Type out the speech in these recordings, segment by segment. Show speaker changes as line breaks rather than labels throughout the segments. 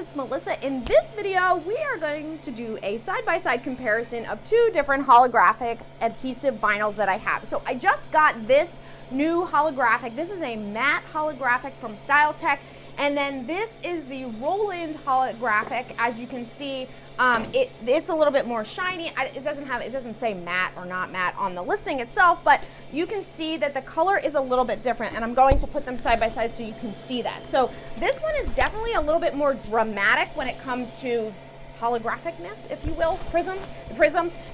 it's Melissa. In this video, we are going to do a side-by-side comparison of two different holographic adhesive vinyls that I have. So I just got this new holographic. This is a matte holographic from Styletech, and then this is the Roland holographic. As you can see, it's a little bit more shiny. It doesn't say matte or not matte on the listing itself, but you can see that the color is a little bit different, and I'm going to put them side by side so you can see that. So this one is definitely a little bit more dramatic when it comes to holographicness, if you will, prism.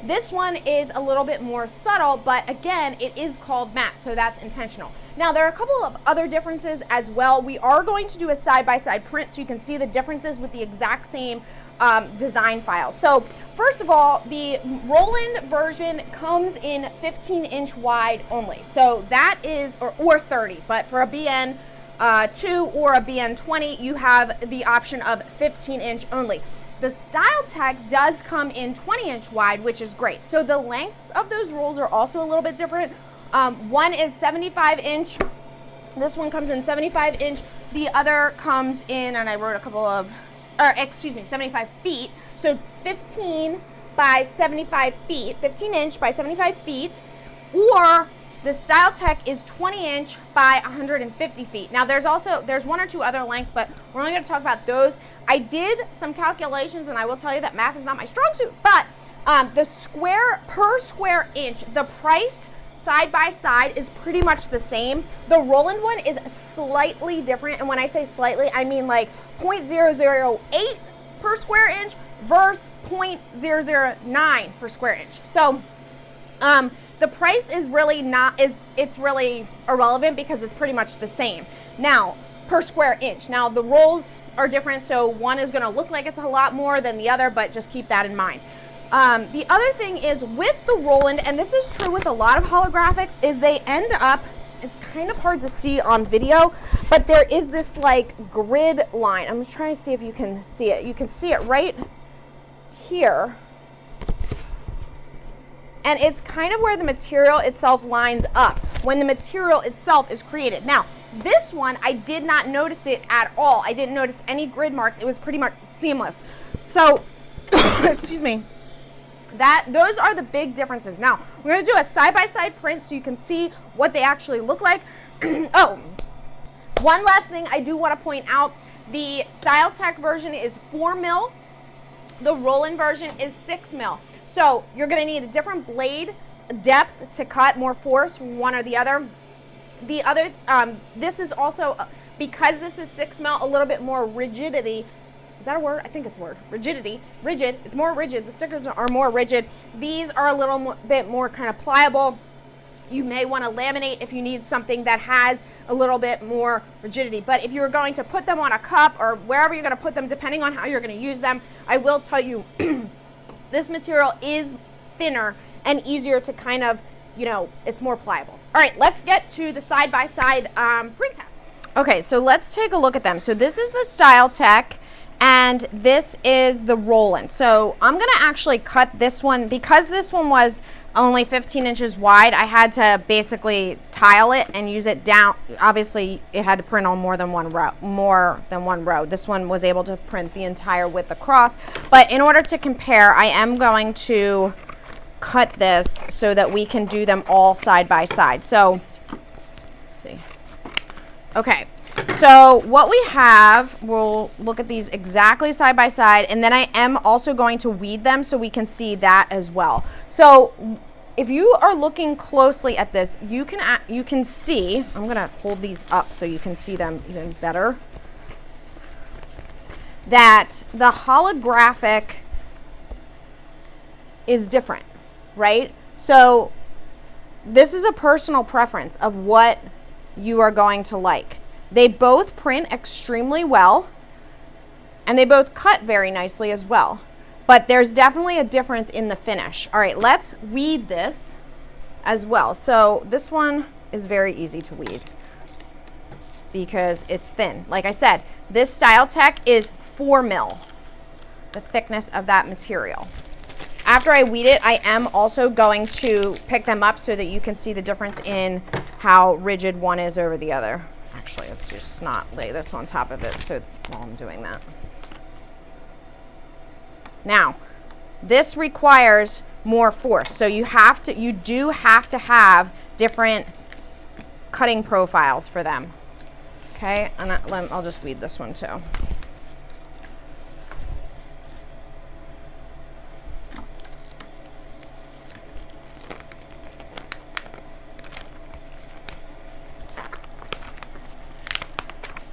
This one is a little bit more subtle, but again, it is called matte, so that's intentional. Now, there are a couple of other differences as well. We are going to do a side-by-side print so you can see the differences with the exact same design file. So first of all, the Roland version comes in 15-inch wide only. So that is, or 30, but for a BN2 or a BN20, you have the option of 15-inch only. The Styletech does come in 20-inch wide, which is great. So the lengths of those rolls are also a little bit different. One is 75-inch. This one comes in 75-inch. The other comes in, and I wrote a couple of, 75 feet. So 15 by 75 feet, 15 inch by 75 feet, or the Styletech is 20 inch by 150 feet. Now there's one or two other lengths, but we're only going to talk about those. I did some calculations, and I will tell you that math is not my strong suit, but the square per square inch, the price side by side is pretty much the same. The Roland one is slightly different, and when I say slightly, I mean like 0.008 per square inch versus 0.009 per square inch. So the price is really it's really irrelevant because it's pretty much the same. Now, per square inch. Now, the rolls are different, so one is going to look like it's a lot more than the other, but just keep that in mind. The other thing is with the Roland, and this is true with a lot of holographics, is they end up, it's kind of hard to see on video, but there is this like grid line. I'm trying to see if you can see it. You can see it right here. And it's kind of where the material itself lines up when the material itself is created. Now, this one, I did not notice it at all. I didn't notice any grid marks. It was pretty much seamless. So, excuse me. Those are the big differences. Now, we're going to do a side-by-side print so you can see what they actually look like. Oh, one last thing I do want to point out. The Styletech version is 4 mil. The Roland version is 6 mil. So you're going to need a different blade depth to cut, more force from one or the other. This is also, because this is 6 mil, a little bit more rigidity. Is that a word? I think it's a word. Rigidity. Rigid. It's more rigid. The stickers are more rigid. These are a little bit more kind of pliable. You may want to laminate if you need something that has a little bit more rigidity. But if you're going to put them on a cup or wherever you're going to put them, depending on how you're going to use them, I will tell you this material is thinner and easier to kind of, it's more pliable. All right, let's get to the side-by-side print test. Okay, so let's take a look at them. So this is the Styletech, and this is the Roland. So I'm going to actually cut this one. Because this one was only 15 inches wide, I had to basically tile it and use it down. Obviously, it had to print on more than one row. This one was able to print the entire width across. But in order to compare, I am going to cut this so that we can do them all side by side. So, let's see. Okay. So what we have, we'll look at these exactly side by side, and then I am also going to weed them so we can see that as well. So if you are looking closely at this, you can see, I'm going to hold these up so you can see them even better, that the holographic is different, right? So this is a personal preference of what you are going to like. They both print extremely well, and they both cut very nicely as well. But there's definitely a difference in the finish. All right, let's weed this as well. So this one is very easy to weed because it's thin. Like I said, this Styletech is 4 mil, the thickness of that material. After I weed it, I am also going to pick them up so that you can see the difference in how rigid one is over the other. Actually, I'll just not lay this on top of it so while I'm doing that. Now, this requires more force, so you do have to have different cutting profiles for them. Okay, and I'll just weed this one too.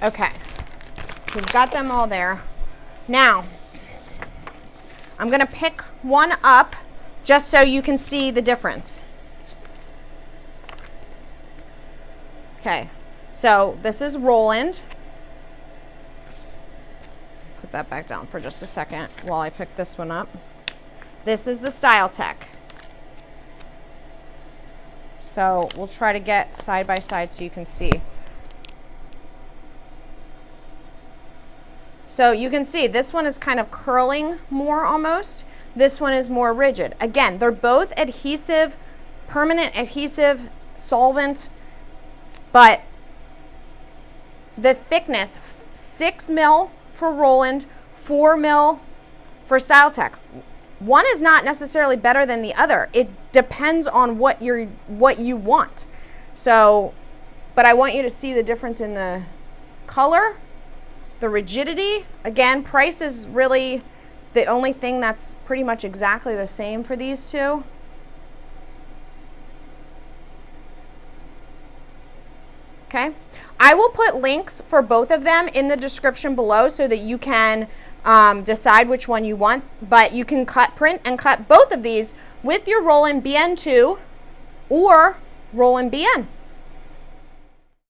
Okay, so we've got them all there. Now, I'm going to pick one up just so you can see the difference. Okay, so this is Roland. Put that back down for just a second while I pick this one up. This is the Styletech. So we'll try to get side by side so you can see. So you can see this one is kind of curling more almost. This one is more rigid. Again, they're both adhesive, permanent adhesive solvent, but the thickness, 6 mil for Roland, 4 mil for Styletech. One is not necessarily better than the other. It depends on what you want. So, but I want you to see the difference in the color, the rigidity. Again, price is really the only thing that's pretty much exactly the same for these two. Okay, I will put links for both of them in the description below so that you can decide which one you want, but you can print and cut both of these with your Roland BN2 or Roland BN.